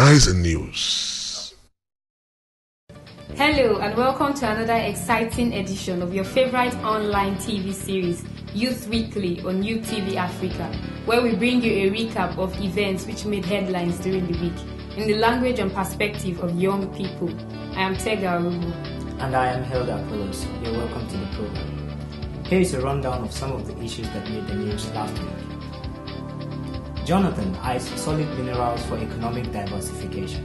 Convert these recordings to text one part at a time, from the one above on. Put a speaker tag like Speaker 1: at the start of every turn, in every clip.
Speaker 1: Nigerian News.
Speaker 2: Hello and welcome to another exciting edition of your favorite online TV series, Youth Weekly on Youth TV Africa, where we bring you a recap of events which made headlines during the week in the language and perspective of young people. I am Tega Arubu.
Speaker 3: And I am Hilda Apollos. You're welcome to the program. Here is a rundown of some of the issues that made the news last week. Jonathan eyes solid minerals for economic diversification.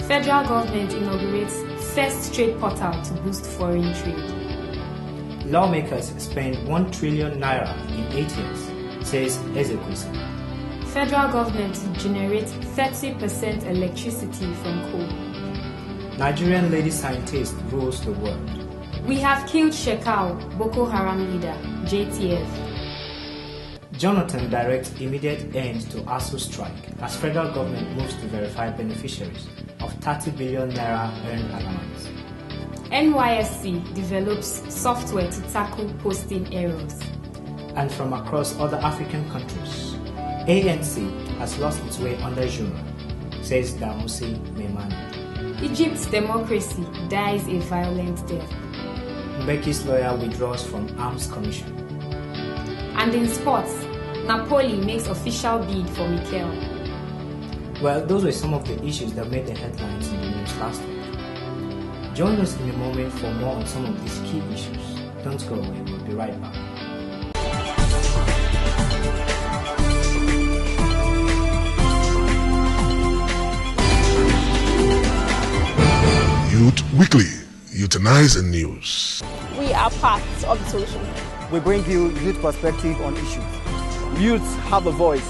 Speaker 2: Federal government inaugurates first trade portal to boost foreign trade.
Speaker 3: Lawmakers spend 1 trillion naira in 8 years, says Ezekwesili.
Speaker 2: Federal government to generate 30% electricity from coal.
Speaker 3: Nigerian Lady Scientist rules the world.
Speaker 2: We have killed Shekau, Boko Haram leader, JTF.
Speaker 3: Jonathan directs immediate end to ASUU strike as federal government moves to verify beneficiaries of 30 billion naira earned allowance.
Speaker 2: NYSC develops software to tackle posting errors.
Speaker 3: And from across other African countries, ANC has lost its way under Juma, says Damusi Memani.
Speaker 2: Egypt's democracy dies a violent death.
Speaker 3: Mbeki's lawyer withdraws from Arms Commission.
Speaker 2: And in sports, Napoli makes official bid for Mikel.
Speaker 3: Well, those were some of the issues that made the headlines in the news last week. Join us in a moment for more on some of these key issues. Don't go away, we'll be right back.
Speaker 1: Youth Weekly, Nigerian News.
Speaker 4: We are part of the solution.
Speaker 5: We bring you youth perspective on issues. Youths have a voice.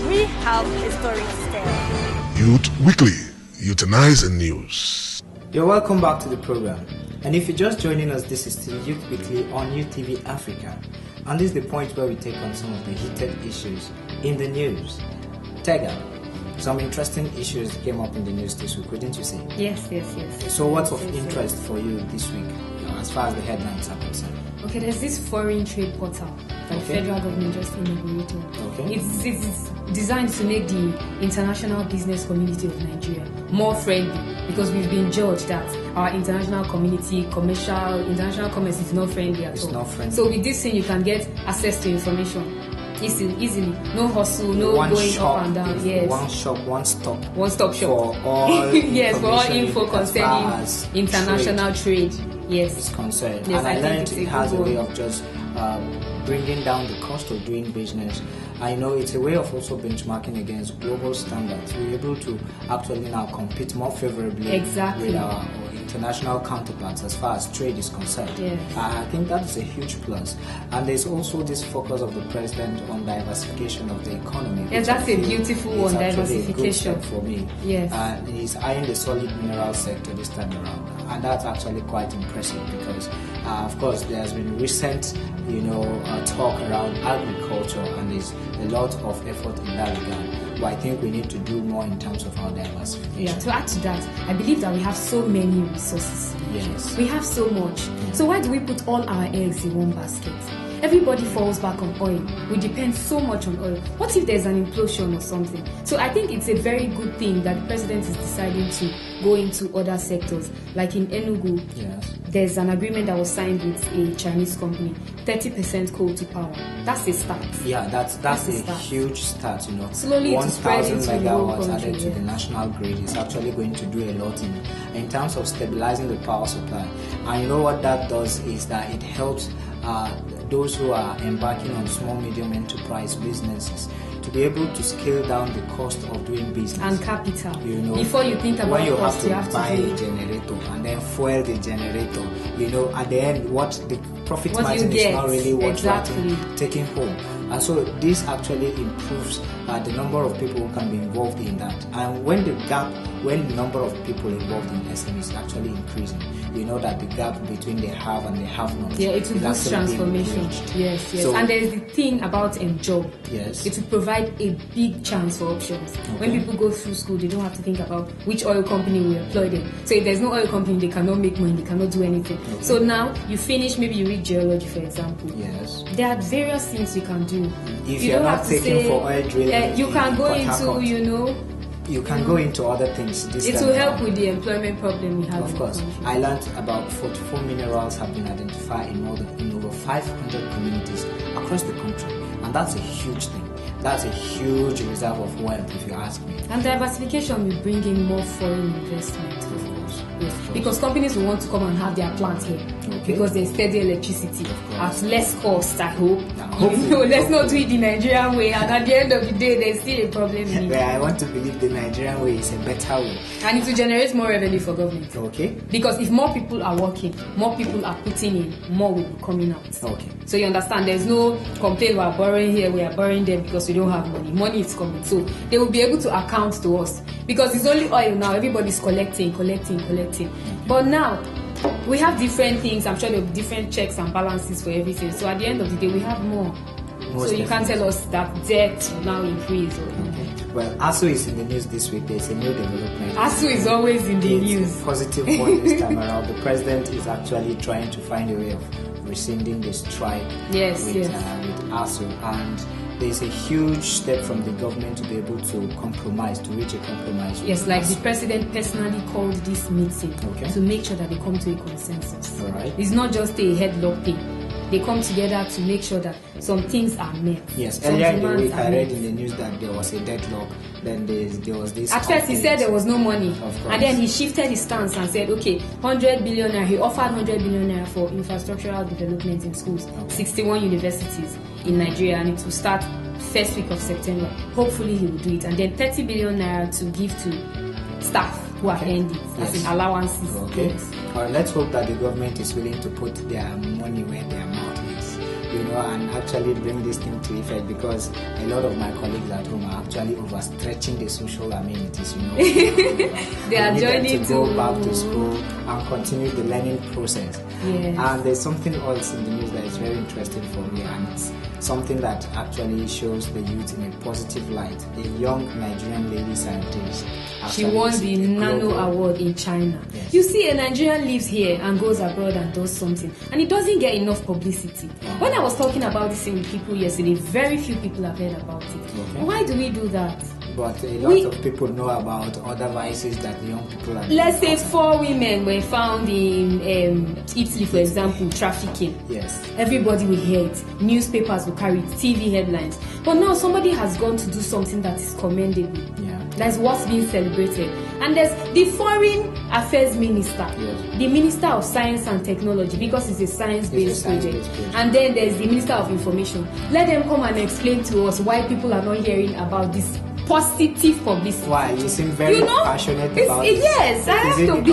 Speaker 4: We have a story to tell.
Speaker 1: Youth Weekly, Nigerian News.
Speaker 3: You're welcome back to the program. And if you're just joining us, this is still Youth Weekly on Youth TV Africa. And this is the point where we take on some of the heated issues in the news. Tega, some interesting issues came up in the news this week, wouldn't you say?
Speaker 2: Yes.
Speaker 3: So what's of interest for you this week, as far as the headlines are concerned?
Speaker 2: Okay, there's this foreign trade portal that the federal government just inaugurated.
Speaker 3: Okay.
Speaker 2: It's designed to make the international business community of Nigeria more friendly, because we've been judged that our international community, international commerce is not friendly at all.
Speaker 3: It's not friendly.
Speaker 2: So with this thing, you can get access to information easily. No hustle, no
Speaker 3: one
Speaker 2: going
Speaker 3: shop,
Speaker 2: up and down. Yes.
Speaker 3: One shop, one stop
Speaker 2: shop.
Speaker 3: For all
Speaker 2: yes, for all info
Speaker 3: as far
Speaker 2: concerning
Speaker 3: as
Speaker 2: international trade. Yes.
Speaker 3: Is concerned.
Speaker 2: Yes,
Speaker 3: and I learned it has a
Speaker 2: good
Speaker 3: way of just bringing down the cost of doing business. I know it's a way of also benchmarking against global standards. We're able to actually now compete more favorably with our international counterparts as far as trade is concerned.
Speaker 2: Yes.
Speaker 3: I think that is a huge plus. And there's also this focus of the president on diversification of the economy.
Speaker 2: Yes, that's a beautiful one, diversification.
Speaker 3: A good step for me.
Speaker 2: Yes.
Speaker 3: He's eyeing the solid mineral sector this time around. And that's actually quite impressive because, of course, there's been recent, talk around agriculture, and there's a lot of effort in that regard. But I think we need to do more in terms of our diversification.
Speaker 2: Yeah, to add to that, I believe that we have so many resources.
Speaker 3: Yes.
Speaker 2: We have so much. So why do we put all our eggs in one basket? Everybody falls back on oil. We depend so much on oil. What if there's an implosion or something? So I think it's a very good thing that the president is deciding to go into other sectors. Like in Enugu, there's an agreement that was signed with a Chinese company, 30% coal to power. That's a start.
Speaker 3: Yeah, that's a huge start,
Speaker 2: Slowly
Speaker 3: 1,000 megawatts added to the national grid is actually going to do a lot in terms of stabilizing the power supply. And you know what that does is that it helps those who are embarking on small, medium enterprise businesses to be able to scale down the cost of doing business.
Speaker 2: And capital. Before you think about
Speaker 3: when
Speaker 2: cost,
Speaker 3: you have to buy a generator and then fuel the generator, at the end, what the profit margin is not really what you're taking home. And so this actually improves the number of people who can be involved in that. And when the number of people involved in SMEs is actually increasing, that the gap between the have and the have not.
Speaker 2: Yeah, it will boost transformation. Yes. So, and there is the thing about job.
Speaker 3: Yes.
Speaker 2: It will provide a big chance for options. Okay. When people go through school, they don't have to think about which oil company will employ them. So if there's no oil company, they cannot make money, they cannot do anything. Okay. So now you finish, maybe you read geology, for example.
Speaker 3: Yes.
Speaker 2: There are various things you can do.
Speaker 3: If you're not taking for oil drilling,
Speaker 2: you can go into,
Speaker 3: you can go into other things.
Speaker 2: It will help with the employment problem we have.
Speaker 3: Of course, I learned about 44 minerals have been identified in over 500 communities across the country, and that's a huge thing. That's a huge reserve of wealth, if you ask me.
Speaker 2: And diversification will bring in more foreign investment, of course. Yes, because companies will want to come and have their plant here, because there's steady electricity at less cost, I hope. Let's not do it the Nigerian way, and at the end of the day, there's still a problem.
Speaker 3: Well, I want to believe the Nigerian way is a better way.
Speaker 2: And it will generate more revenue for government.
Speaker 3: Okay.
Speaker 2: Because if more people are working, more people are putting in, more will be coming out.
Speaker 3: Okay.
Speaker 2: So you understand, there's no complaint, we are borrowing here, we are borrowing there because we don't have money. Money is coming. So they will be able to account to us. Because it's only oil now, everybody's collecting. But now, we have different things. I'm sure there will be different checks and balances for everything. So at the end of the day, we have more. So you can't tell us that debt will now increase.
Speaker 3: Well, ASUU is in the news this week. There's a new development.
Speaker 2: ASUU is always in the news.
Speaker 3: Positive point this time around. The president is actually trying to find a way of rescinding the strike with ASUU. And there's a huge step from the government to be able to reach a compromise.
Speaker 2: Yes, like the president personally called this meeting to make sure that they come to a consensus.
Speaker 3: All right.
Speaker 2: It's not just a headlock thing. They come together to make sure that some things are met.
Speaker 3: Yes, earlier in the week I read in the news that there was a deadlock. Then there was this.
Speaker 2: At first he said there was no money.
Speaker 3: Of course.
Speaker 2: And then he shifted his stance and said, okay, 100 billion naira. He offered 100 billion naira for infrastructural development in schools. 61 universities in Nigeria, and it will start first week of September. Hopefully he will do it. And then 30 billion naira to give to staff who have earned it, as in allowances.
Speaker 3: Okay.
Speaker 2: Yes.
Speaker 3: Let's hope that the government is willing to put their money where their mouth is, and actually bring this thing to effect, because a lot of my colleagues at home are actually overstretching the social amenities,
Speaker 2: They are joining
Speaker 3: to go back to school and continue the learning process.
Speaker 2: Yes.
Speaker 3: And there's something else in the news that is very interesting for me, and it's something that actually shows the youth in a positive light. A young Nigerian lady scientist.
Speaker 2: She won the Nano Award in China.
Speaker 3: Yes.
Speaker 2: You see, a Nigerian lives here and goes abroad and does something, and it doesn't get enough publicity. When I was talking about this thing with people yesterday, very few people have heard about it.
Speaker 3: Okay.
Speaker 2: Why do we do that?
Speaker 3: But a lot of people know about other vices that the young people are.
Speaker 2: Let's say 4 women were found in Italy, for example, trafficking.
Speaker 3: Yes.
Speaker 2: Everybody will hear it. Newspapers will carry it, TV headlines. But now somebody has gone to do something that is commendable.
Speaker 3: Yeah.
Speaker 2: That's what's being celebrated. And there's the Foreign Affairs Minister, the Minister of Science and Technology, because it's a science-based project. And then there's the Minister of Information. Let them come and explain to us why people are not hearing about this positive publicity.
Speaker 3: Why? You seem very passionate about it.
Speaker 2: Yes, I have to be.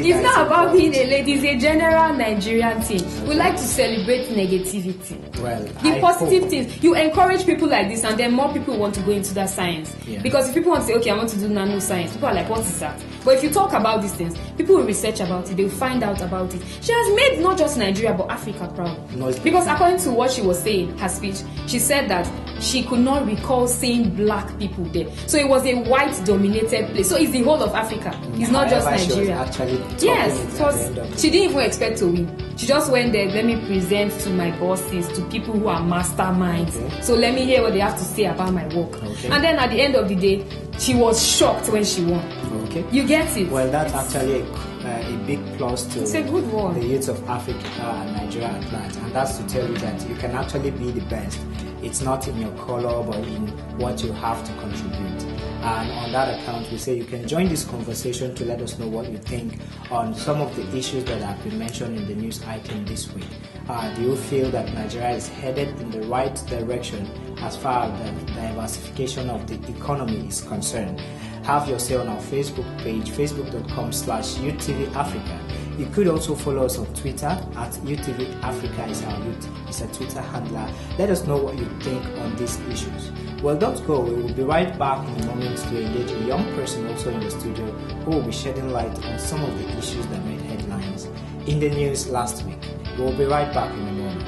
Speaker 2: It's not about being a lady, it's a general Nigerian thing. We like to celebrate negativity.
Speaker 3: Well,
Speaker 2: the positive things. You encourage people like this, and then more people want to go into that science.
Speaker 3: Yeah.
Speaker 2: Because if people want to say, okay, I want to do nanoscience, people are like, what is that? But if you talk about these things, people will research about it, they will find out about it. She has made not just Nigeria but Africa proud. Because according to what she was saying, her speech, she said that she could not recall seeing black people there. So it was a white dominated place. So it's the whole of Africa. It's not just Nigeria. She didn't even expect to win. She just went there, let me present to my bosses, to people who are masterminds. Okay. So let me hear what they have to say about my work. Okay. And then at the end of the day, she was shocked when she won.
Speaker 3: Okay.
Speaker 2: You get it?
Speaker 3: Well, that's actually a big plus to
Speaker 2: it's a good one.
Speaker 3: The youth of Africa and Nigeria at large. And that's to tell you that you can actually be the best. It's not in your color, but in what you have to contribute. And on that account, we say you can join this conversation to let us know what you think on some of the issues that have been mentioned in the news item this week. Do you feel that Nigeria is headed in the right direction as far as the diversification of the economy is concerned? Have your say on our Facebook page, facebook.com/UTV Africa. You could also follow us on Twitter at UTV Africa is a Twitter handler. Let us know what you think on these issues. Well, don't go. We will be right back in a moment to engage a young person also in the studio who will be shedding light on some of the issues that made headlines in the news last week. We will be right back in a moment.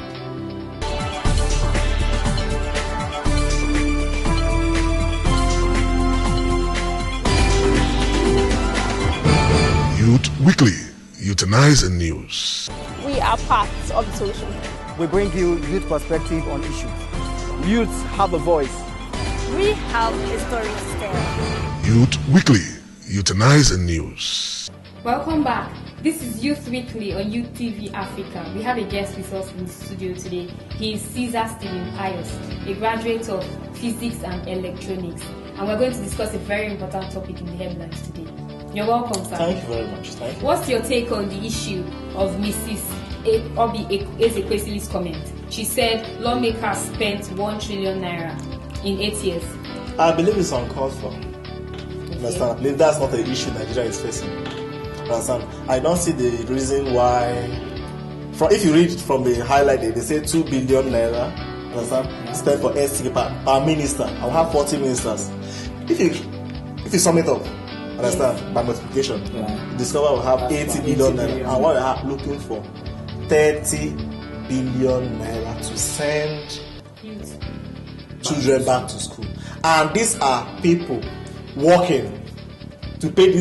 Speaker 1: Youth Weekly, Euthanize in News.
Speaker 4: We are part of the solution.
Speaker 5: We bring you youth perspective on issues. Youths have a voice.
Speaker 4: We have a story to tell.
Speaker 1: Youth Weekly, Euthanize in News.
Speaker 2: Welcome back. This is Youth Weekly on Youth TV Africa. We have a guest with us in the studio today. He is Stephen Pius, a graduate of Physics and Electronics. And we're going to discuss a very important topic in the headlines today. You're welcome, sir.
Speaker 6: Thank you very much. Thank you.
Speaker 2: What's your take on the issue of Mrs. Obi Ezekwesili's comment? She said lawmakers spent 1 trillion naira in 8 years.
Speaker 6: I believe it's uncalled for. Understand? I believe that's not the issue Nigeria is facing. Understand? I don't see the reason why. If you read from the highlight, they say 2 billion naira. Understand? Spent for ST per minister. I'll have 40 ministers. If you sum it up, understand, by multiplication, you discover we'll have 80 billion naira. And what we are looking for, 30 billion naira to send children back to school. And these are people working to pay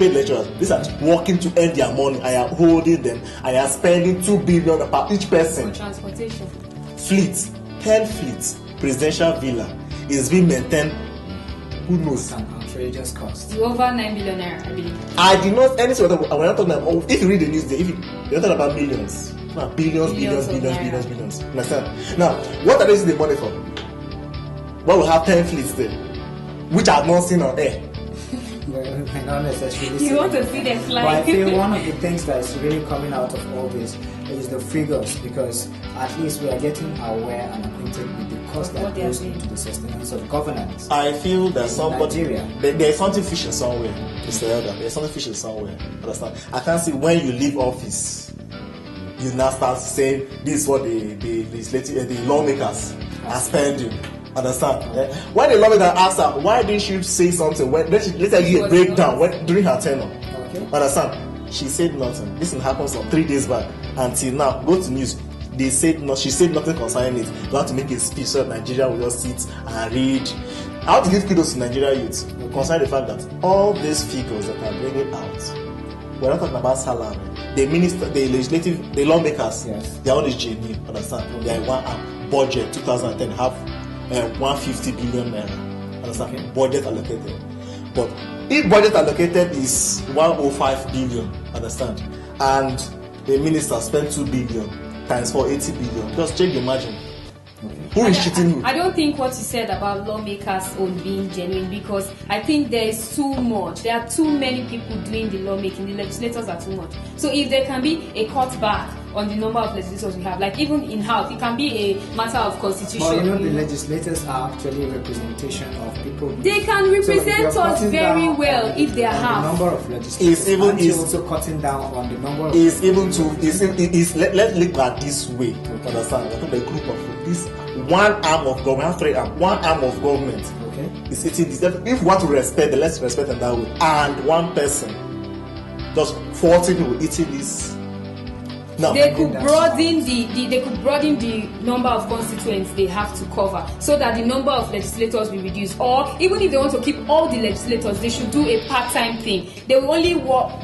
Speaker 6: lecturers. These are working to earn their money. I am holding them. I am spending 2 billion per each person.
Speaker 2: For transportation.
Speaker 6: Fleet, 10 fleets, presidential villa is being maintained. Who knows?
Speaker 3: An outrageous cost.
Speaker 2: Over 9 billion naira, I believe.
Speaker 6: I did not any sort of. We're not talking about. If you read the news, you're talking about millions. No, billions. Understand? Now, what are they using the money for? Well, we have 10 fleets there, which I've not seen on air.
Speaker 3: Not necessarily.
Speaker 2: You want to see them fly?
Speaker 3: But I feel one of the things that is really coming out of all this is the figures, because at least we are getting aware and acquainted with the cost that goes into the sustenance of governance.
Speaker 6: I feel that there's something fishy somewhere, Mr. Elder. There's something fishy somewhere. Understand? I can't see when you leave office, you now start saying this is what the lawmakers are spending. Understand? Yeah. When the lawmaker asked her, why didn't she say something? Let's give a breakdown during her tenure.
Speaker 3: Okay.
Speaker 6: Understand? She said nothing. This happened some 3 days back. Until now, go to news. They said no. She said nothing concerning it. You have to make a speech so that Nigeria will just sit and read. I want to give kudos to Nigeria youth concerning the fact that all these figures that are bringing out, we're not talking about salary. The minister, the legislative, the lawmakers, yes, they are all genuine. Understand? They are one budget 2010 have 150 billion naira. Understand? Okay. Budget allocated. But if budget allocated is 105 billion, understand? And the minister spent 2 billion times for 80 billion. Just check the margin. Okay. Who is cheating who?
Speaker 2: I don't think what you said about lawmakers own being genuine, because I think there is too much. There are too many people doing the lawmaking. The legislators are too much. So if there can be a cutback on the number of legislators we have, like even in house, it can be a matter of constitution.
Speaker 3: But you know, the legislators are actually a representation of people.
Speaker 2: They can represent us very well if they are half.
Speaker 3: The number of legislators is also cutting down on the number of.
Speaker 6: Let's look at this way. You understand? We're talking about a group of this one arm of government, have 3 arms. One arm of government.
Speaker 3: Okay.
Speaker 6: Is eating this. If we want to respect them, let's respect them that way. And one person, just 40 people eating this. No.
Speaker 2: They could broaden the number of constituents they have to cover, so that the number of legislators will reduce. Or even if they want to keep all the legislators, they should do a part-time thing. They will only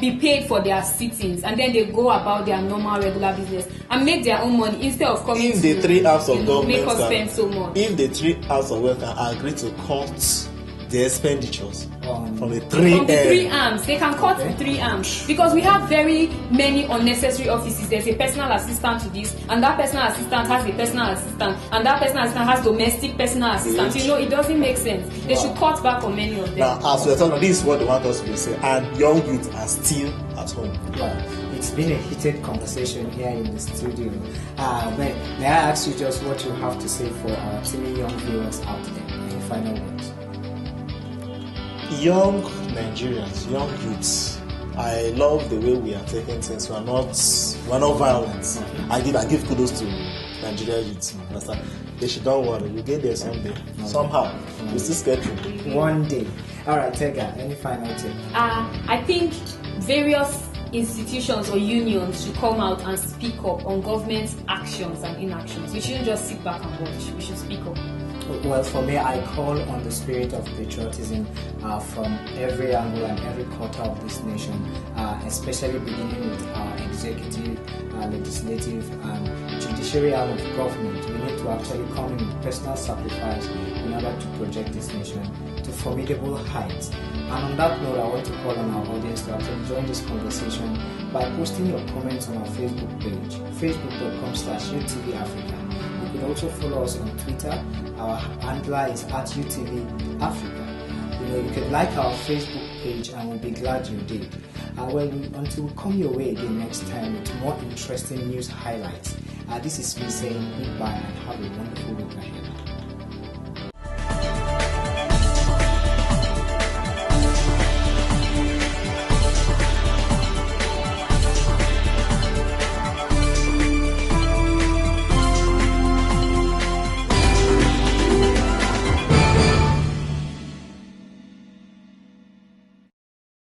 Speaker 2: be paid for their sittings, and then they go about their normal regular business and make their own money instead of coming
Speaker 6: if the 3 arms of government
Speaker 2: make us spend so much.
Speaker 6: If the 3 arms of government can agree to cut the expenditures from the 3
Speaker 2: arms, they can cut 3 arms, because we have very many unnecessary offices. There's a personal assistant to this, and that personal assistant has a personal assistant, and that personal assistant has domestic personal assistant. You know, it doesn't make sense. They should cut back on many of them.
Speaker 6: Now, as we're talking, this is what they want us to say, and young youth are still at home.
Speaker 3: It's been a heated conversation here in the studio. May I ask you just what you have to say for our silly young viewers out there? Any final words?
Speaker 6: Young Nigerians, young youths, I love the way we are taking things. We're not violent. I give kudos to Nigerian youths. Understand? They should don't worry. You get there someday. Somehow. You still get through.
Speaker 3: One day. All right, Tega, any final tip?
Speaker 2: I think various institutions or unions should come out and speak up on government's actions and inactions. We shouldn't just sit back and watch. We should speak up.
Speaker 3: Well, for me, I call on the spirit of patriotism from every angle and every quarter of this nation, especially beginning with our executive, legislative, and judiciary arm of government. We need to actually come in with personal sacrifice in order to project this nation to formidable heights. And on that note, I want to call on our audience to actually join this conversation by posting your comments on our Facebook page, facebook.com/UTVAfrica. You could also follow us on Twitter. Our handle is @UTVAfrica. You could like our Facebook page, and we'll be glad you did. Until we come your way again next time with more interesting news highlights. This is me saying goodbye and have a wonderful week ahead.